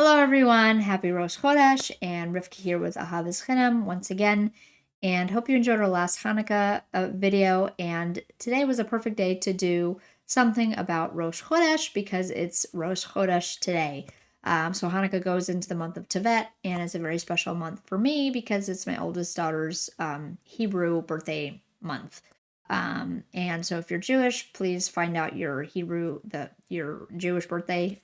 Hello everyone, happy Rosh Codesh, and Rivka here with Ahavas Chinam once again, and hope you enjoyed our last Hanukkah video, and today was a perfect day to do something about Rosh Chodesh because it's Rosh Chodesh today. So Hanukkah goes into the month of Tevet, and it's a very special month for me because it's my oldest daughter's Hebrew birthday month. And so if you're Jewish, please find out your your Jewish birthday.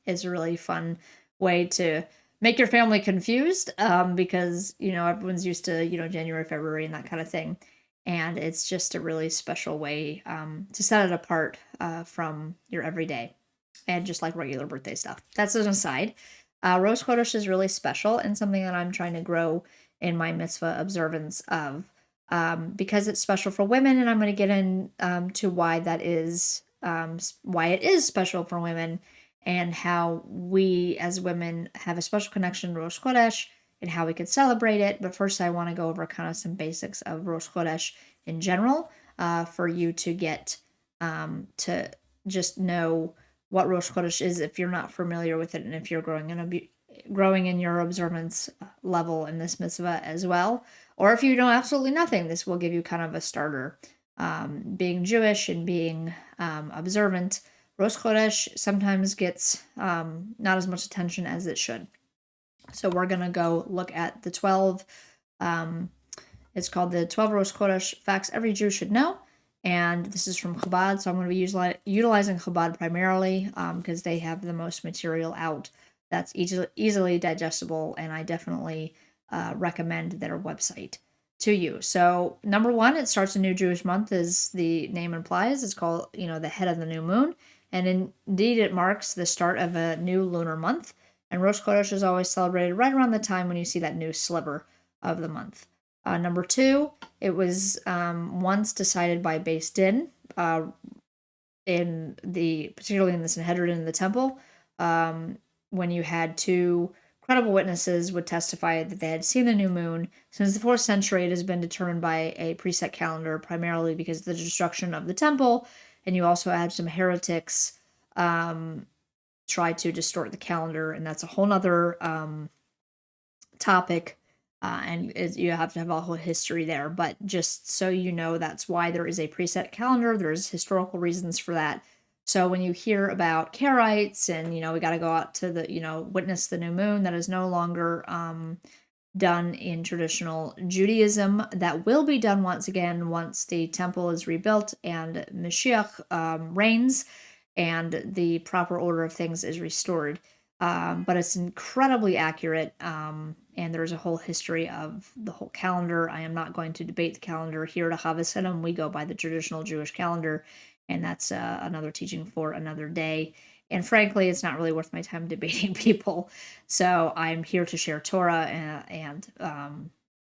Is a really fun way to make your family confused because everyone's used to January, February, and that kind of thing, and it's just a really special way to set it apart from your everyday, and just like regular birthday stuff. That's an aside. Rosh Chodesh is really special and something that I'm trying to grow in my mitzvah observance of, because it's special for women, and I'm going to get in to why that is, why it is special for women, and how we as women have a special connection to Rosh Chodesh and how we could celebrate it. But first, I want to go over kind of some basics of Rosh Chodesh in general, for you to get to just know what Rosh Chodesh is if you're not familiar with it, and if you're growing in your observance level in this mitzvah as well, or if you know absolutely nothing, this will give you kind of a starter. Being Jewish and being observant, Rosh Chodesh sometimes gets not as much attention as it should. So we're going to go look at the 12, it's called the 12 Rosh Chodesh Facts Every Jew Should Know. And this is from Chabad, so I'm going to be utilizing Chabad primarily because they have the most material out that's easily digestible, and I definitely recommend their website to you. So number one, it starts a new Jewish month, as the name implies. It's called, the head of the new moon. And indeed, it marks the start of a new lunar month. And Rosh Chodesh is always celebrated right around the time when you see that new sliver of the month. Number two, it was once decided by Beis Din, particularly in the Sanhedrin in the temple, when you had two credible witnesses would testify that they had seen the new moon. Since the 4th century, it has been determined by a preset calendar, primarily because of the destruction of the temple, and you also had some heretics try to distort the calendar, and that's a whole nother topic, and you have to have a whole history there. But just so you know, that's why there is a preset calendar. There's historical reasons for that. So when you hear about Karaites and, we got to go out to the, witness the new moon, that is no longer done in traditional Judaism. That will be done once again once the temple is rebuilt and Mashiach reigns and the proper order of things is restored. But it's incredibly accurate, and there's a whole history of the whole calendar. I am not going to debate the calendar here at Ahavas Chinam. We go by the traditional Jewish calendar, and that's another teaching for another day. And frankly, it's not really worth my time debating people. So I'm here to share Torah and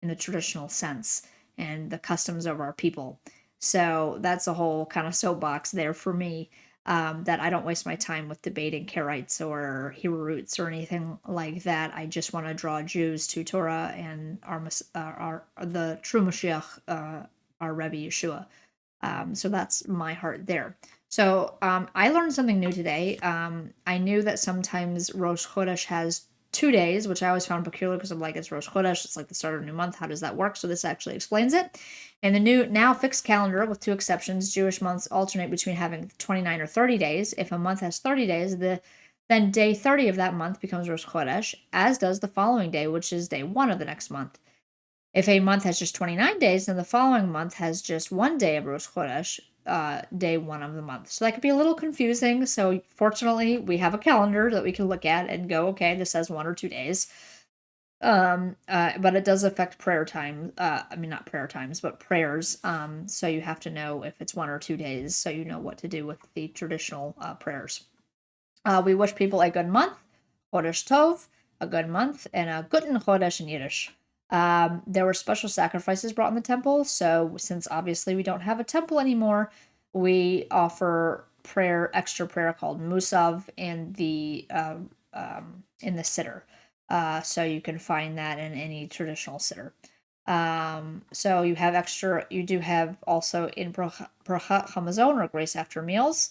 in the traditional sense and the customs of our people. So that's a whole kind of soapbox there for me, that I don't waste my time with debating Karaites or Hebrew roots or anything like that. I just want to draw Jews to Torah and the true Mashiach, our rebbe Yeshua. So that's my heart there. So I learned something new today. I knew that sometimes Rosh Chodesh has 2 days, which I always found peculiar because I'm like, it's Rosh Chodesh, it's like the start of a new month. How does that work? So this actually explains it. In the new, now fixed calendar, with 2 exceptions, Jewish months alternate between having 29 or 30 days. If a month has 30 days, then day 30 of that month becomes Rosh Chodesh, as does the following day, which is day 1 of the next month. If a month has just 29 days, then the following month has just 1 day of Rosh Chodesh, day 1 of the month. So that could be a little confusing. So fortunately, we have a calendar that we can look at and go, okay, this has 1 or 2 days. But it does affect prayer time. I mean, not prayer times, but prayers. So you have to know if it's 1 or 2 days, so you know what to do with the traditional prayers. We wish people a good month, Chodesh Tov, a good month, and a Guten Chodesh in Yiddish. There were special sacrifices brought in the temple, so since obviously we don't have a temple anymore, we offer extra prayer called Musav in the siddur. So you can find that in any traditional siddur. So you do have also in Brachat Hamazon, or grace after meals,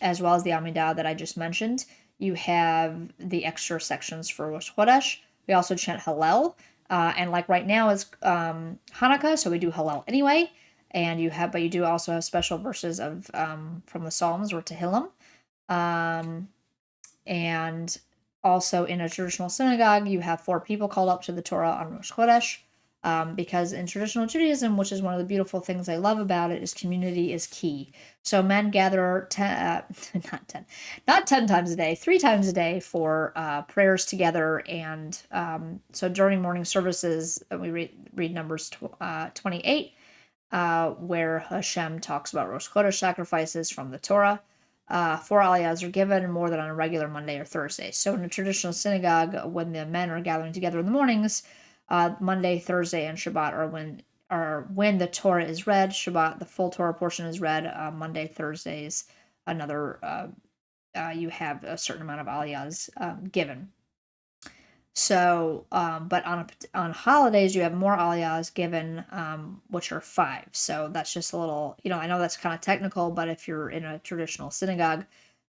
as well as the Amidah that I just mentioned. You have the extra sections for Rosh Chodesh. We also chant Hallel. And like right now is Hanukkah, so we do Hallel anyway. But you do also have special verses of from the Psalms or Tehillim. And also in a traditional synagogue, you have 4 people called up to the Torah on Rosh Chodesh. Because in traditional Judaism, which is one of the beautiful things I love about it, is community is key. So men gather not 10 times a day, 3 times a day for prayers together. And so during morning services, we read Numbers 28, where Hashem talks about Rosh Chodesh sacrifices from the Torah. 4 aliyahs are given more than on a regular Monday or Thursday. So in a traditional synagogue, when the men are gathering together in the mornings, Monday, Thursday, and Shabbat are when the Torah is read. Shabbat, the full Torah portion is read. Monday, Thursdays, another. You have a certain amount of aliyahs given. So, but on holidays you have more aliyahs given, which are 5. So that's just a little. I know that's kind of technical, but if you're in a traditional synagogue,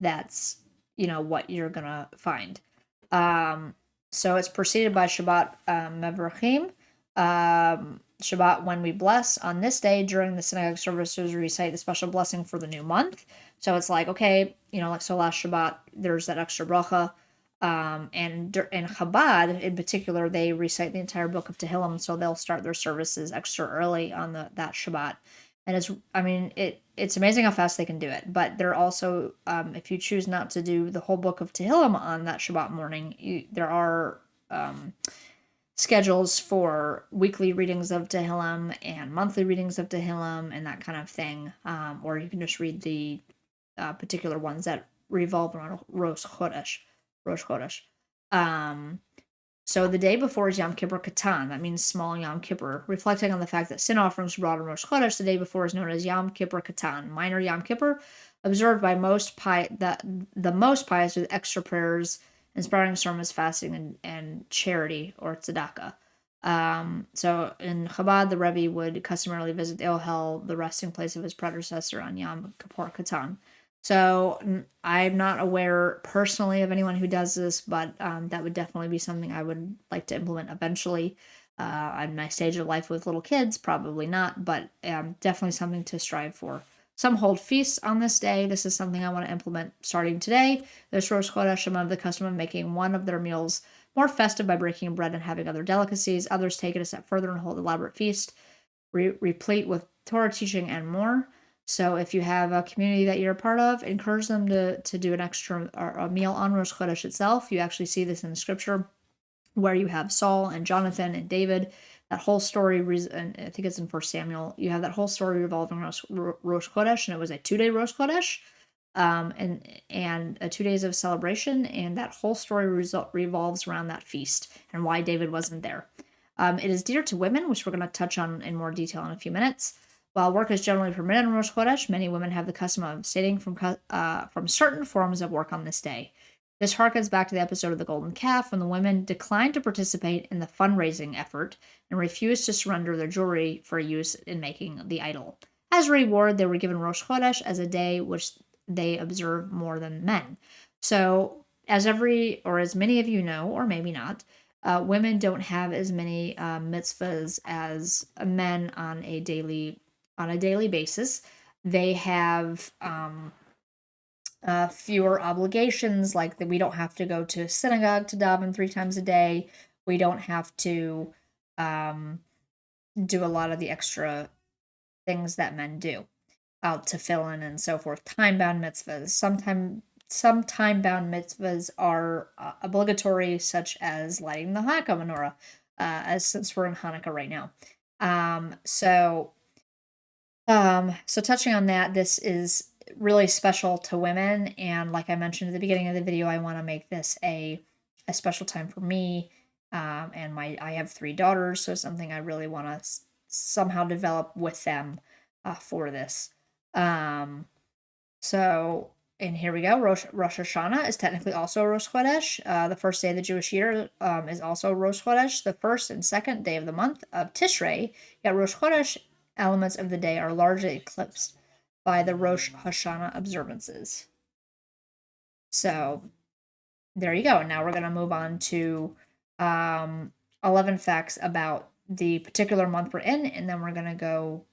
that's what you're gonna find. So it's preceded by Shabbat Mevrachim. Shabbat, when we bless. On this day during the synagogue services, we recite the special blessing for the new month. So it's like, okay, so last Shabbat, there's that extra bracha. And in Chabad, in particular, they recite the entire book of Tehillim, so they'll start their services extra early on that Shabbat. And it's amazing how fast they can do it. But they're also, if you choose not to do the whole book of Tehillim on that Shabbat morning, there are schedules for weekly readings of Tehillim and monthly readings of Tehillim and that kind of thing. Or you can just read the particular ones that revolve around Rosh Chodesh. So the day before is Yom Kippur Katan. That means small Yom Kippur. Reflecting on the fact that sin offerings were brought on Rosh Chodesh, the day before is known as Yom Kippur Katan, minor Yom Kippur, observed by the most pious with extra prayers, inspiring sermons, fasting, and charity or tzedakah. So in Chabad, the rebbe would customarily visit the Ohel, the resting place of his predecessor, on Yom Kippur Katan. So I'm not aware personally of anyone who does this, but that would definitely be something I would like to implement eventually. On my stage of life with little kids, probably not, but definitely something to strive for. Some hold feasts on this day. This is something I want to implement starting today. There's Rosh Chodesh, some of the custom of making one of their meals more festive by breaking bread and having other delicacies. Others take it a step further and hold elaborate feast, replete with Torah teaching and more. So if you have a community that you're a part of, encourage them to do an extra a meal on Rosh Chodesh itself. You actually see this in the scripture where you have Saul and Jonathan and David. That whole story, and I think it's in 1 Samuel, you have that whole story revolving around Rosh Chodesh, and it was a 2-day Rosh Chodesh, and 2 days of celebration, and that whole story revolves around that feast and why David wasn't there. It is dear to women, which we're going to touch on in more detail in a few minutes. While work is generally permitted on Rosh Chodesh, many women have the custom of abstaining from certain forms of work on this day. This harkens back to the episode of the Golden Calf, when the women declined to participate in the fundraising effort and refused to surrender their jewelry for use in making the idol. As a reward, they were given Rosh Chodesh as a day which they observe more than men. So, as many of you know, or maybe not, women don't have as many mitzvahs as men on a daily basis. They have fewer obligations, like that we don't have to go to synagogue to daven 3 times a day. We don't have to do a lot of the extra things that men do, to fill in and so forth. Time-bound mitzvahs. Some time-bound mitzvahs are obligatory, such as lighting the Hanukkah menorah, since we're in Hanukkah right now. So touching on that, this is really special to women, and like I mentioned at the beginning of the video, I want to make this a special time for me, and I have 3 daughters, so it's something I really want to somehow develop with them for this. And here we go. Rosh Hashanah is technically also Rosh Chodesh. The first day of the Jewish year is also Rosh Chodesh. The first and second day of the month of Tishrei, yet Rosh Chodesh elements of the day are largely eclipsed by the Rosh Hashanah observances. So there you go. Now we're going to move on to 11 facts about the particular month we're in, and then we're going to go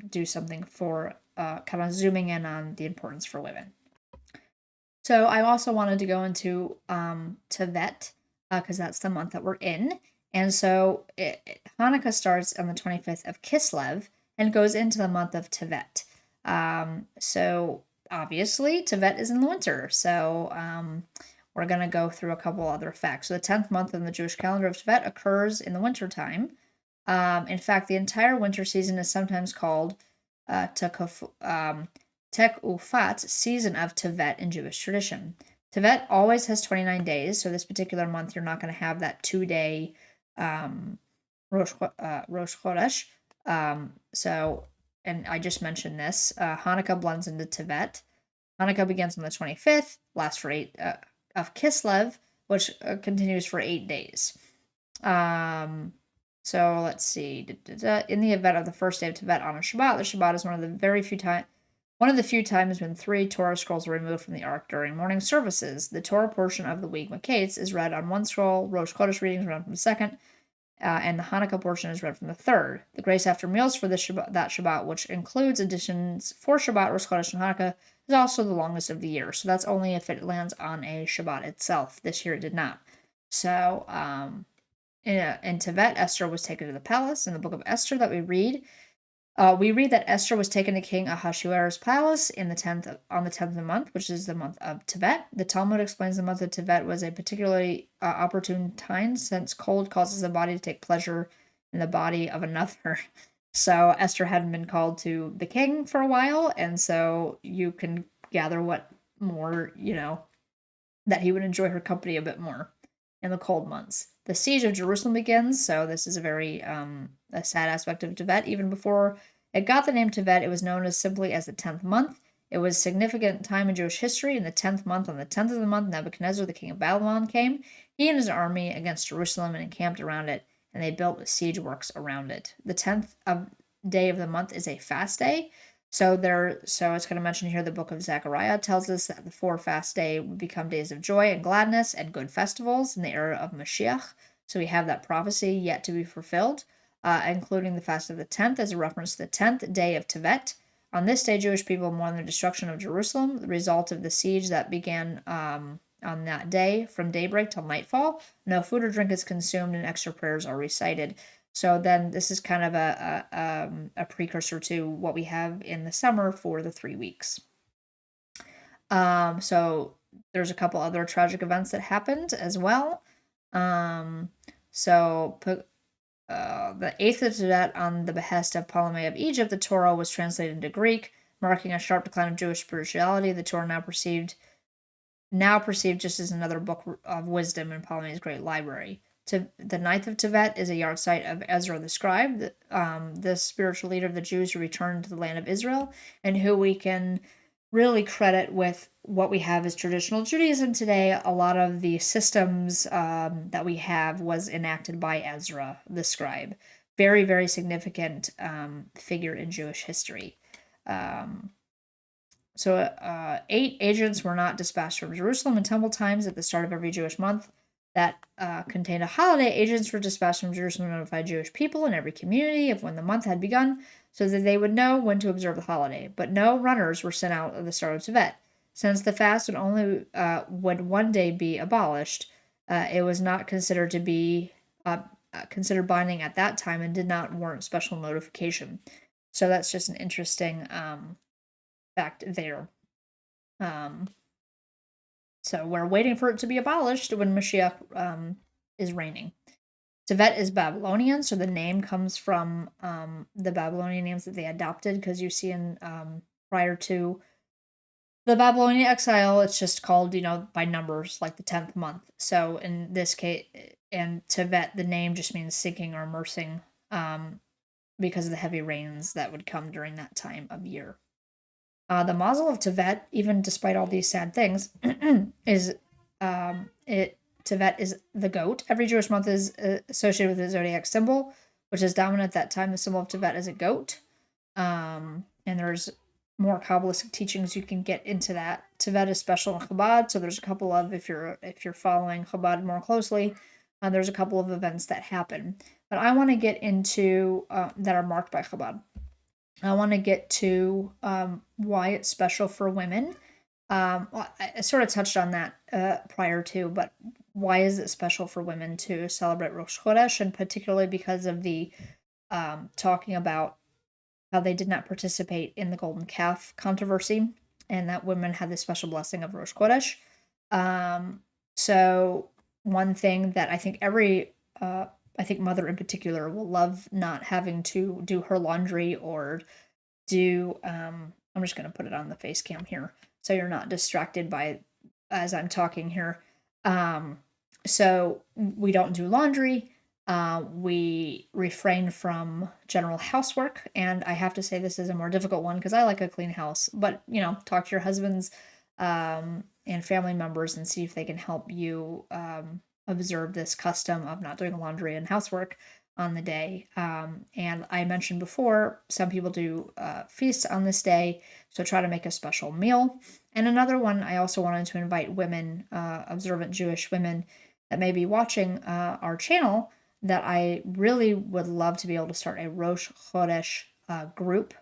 do something for kind of zooming in on the importance for women. So I also wanted to go into Tevet because that's the month that we're in. And so Hanukkah starts on the 25th of Kislev and goes into the month of Tevet. So obviously, Tevet is in the winter. So we're going to go through a couple other facts. So the 10th month in the Jewish calendar of Tevet occurs in the wintertime. In fact, the entire winter season is sometimes called Tek Ufat, season of Tevet in Jewish tradition. Tevet always has 29 days, so this particular month you're not going to have that 2-day Rosh Chodesh. And I just mentioned this, Hanukkah blends into Tevet. Hanukkah begins on the 25th, lasts for 8 of Kislev, which continues for 8 days. So let's see. In the event of the first day of Tevet on a Shabbat, the Shabbat is one of the few times when 3 Torah scrolls are removed from the Ark during morning services. The Torah portion of the week Maketz is read on one scroll, Rosh Codesh readings read from the second, and the Hanukkah portion is read from the third. The grace after meals for that Shabbat, which includes additions for Shabbat, Rosh Chodesh, and Hanukkah, is also the longest of the year. So that's only if it lands on a Shabbat itself. This year it did not. So in Tevet, Esther was taken to the palace. In the book of Esther that we read that Esther was taken to King Ahasuerus' palace on the 10th of the month, which is the month of Tevet. The Talmud explains the month of Tevet was a particularly opportune time, since cold causes the body to take pleasure in the body of another. So Esther hadn't been called to the king for a while, and so you can gather what more, that he would enjoy her company a bit more in the cold months. The siege of Jerusalem begins, so this is a very a sad aspect of Tevet. Even before it got the name Tevet, it was known as simply as the 10th month. It was a significant time in Jewish history. In the 10th month, on the 10th of the month, Nebuchadnezzar, the king of Babylon, came. He and his army against Jerusalem and encamped around it, and they built siege works around it. The 10th day of the month is a fast day. So it's going to mention here the book of Zechariah tells us that the 4 fast day would become days of joy and gladness and good festivals in the era of Mashiach. So we have that prophecy yet to be fulfilled, including the fast of the 10th as a reference to the 10th day of Tevet. On this day, Jewish people mourn the destruction of Jerusalem, the result of the siege that began on that day from daybreak till nightfall. No food or drink is consumed, and extra prayers are recited. So then this is kind of a precursor to what we have in the summer for the 3 weeks. So there's a couple other tragic events that happened as well. The 8th of Tevet, on the behest of Ptolemy of Egypt, the Torah was translated into Greek, marking a sharp decline of Jewish spirituality. The Torah now perceived just as another book of wisdom in Ptolemy's great library. The 9th of Tevet is a yahrzeit of Ezra the scribe, the spiritual leader of the Jews who returned to the land of Israel, and who we can really credit with what we have as traditional Judaism today. A lot of the systems that we have was enacted by Ezra the scribe. Very, very significant figure in Jewish history. 8 agents were not dispatched from Jerusalem in temple times at the start of every Jewish month that contained a holiday. Agents were dispatched from Jerusalem to notify Jewish people in every community of when the month had begun, so that they would know when to observe the holiday. But no runners were sent out at the start of Tevet. Since the fast would one day be abolished, it was not considered to be considered binding at that time and did not warrant special notification. So that's just an interesting fact there. So we're waiting for it to be abolished when Mashiach is reigning. Tevet is Babylonian, so the name comes from the Babylonian names that they adopted, because you see in prior to the Babylonian exile, it's just called, by numbers, like the 10th month. So in this case, and Tevet, the name just means sinking or immersing because of the heavy rains that would come during that time of year. The mazel of Tevet, even despite all these sad things, is Tevet is the goat. Every Jewish month is associated with the zodiac symbol, which is dominant at that time. The symbol of Tevet is a goat. And there's more Kabbalistic teachings, you can get into that. Tevet is special in Chabad, so there's a couple of, if you're following Chabad more closely, there's a couple of events that happen. But I want to get into that are marked by Chabad. I want to get to why it's special for women. Well, I sort of touched on that prior to, but why is it special for women to celebrate Rosh Chodesh, and particularly because of the talking about how they did not participate in the golden calf controversy, and that women had the special blessing of Rosh Chodesh. So one thing that I think I think mother in particular will love not having to do her laundry or do I'm just going to put it on the face cam here so you're not distracted by as I'm talking here. So we don't do laundry. We refrain from general housework, and I have to say this is a more difficult one because I like a clean house. But talk to your husbands and family members and see if they can help you observe this custom of not doing laundry and housework on the day. And I mentioned before, some people do feasts on this day, so try to make a special meal. And another one, I also wanted to invite women, observant Jewish women that may be watching our channel, that I really would love to be able to start a Rosh Chodesh group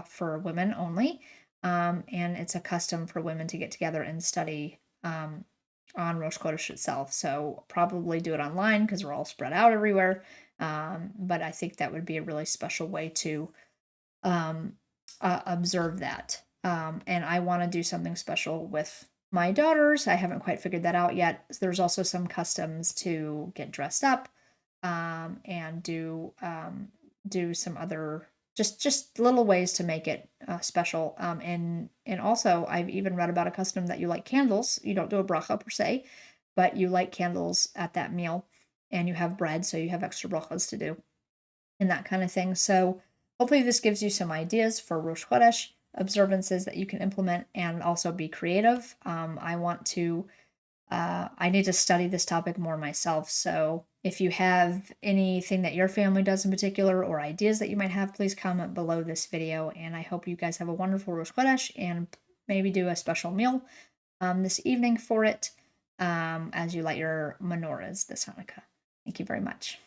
for women only. And it's a custom for women to get together and study on Rosh Chodesh itself. So probably do it online because we're all spread out everywhere. But I think that would be a really special way to observe that. And I want to do something special with my daughters. I haven't quite figured that out yet. There's also some customs to get dressed up and do some other just little ways to make it special. And also I've even read about a custom that you light candles. You don't do a bracha per se, but you light candles at that meal, and you have bread, so you have extra brachas to do and that kind of thing. So hopefully this gives you some ideas for Rosh Chodesh observances that you can implement and also be creative. I need to study this topic more myself. So if you have anything that your family does in particular or ideas that you might have, please comment below this video. And I hope you guys have a wonderful Rosh Chodesh and maybe do a special meal this evening for it as you light your menorahs this Hanukkah. Thank you very much.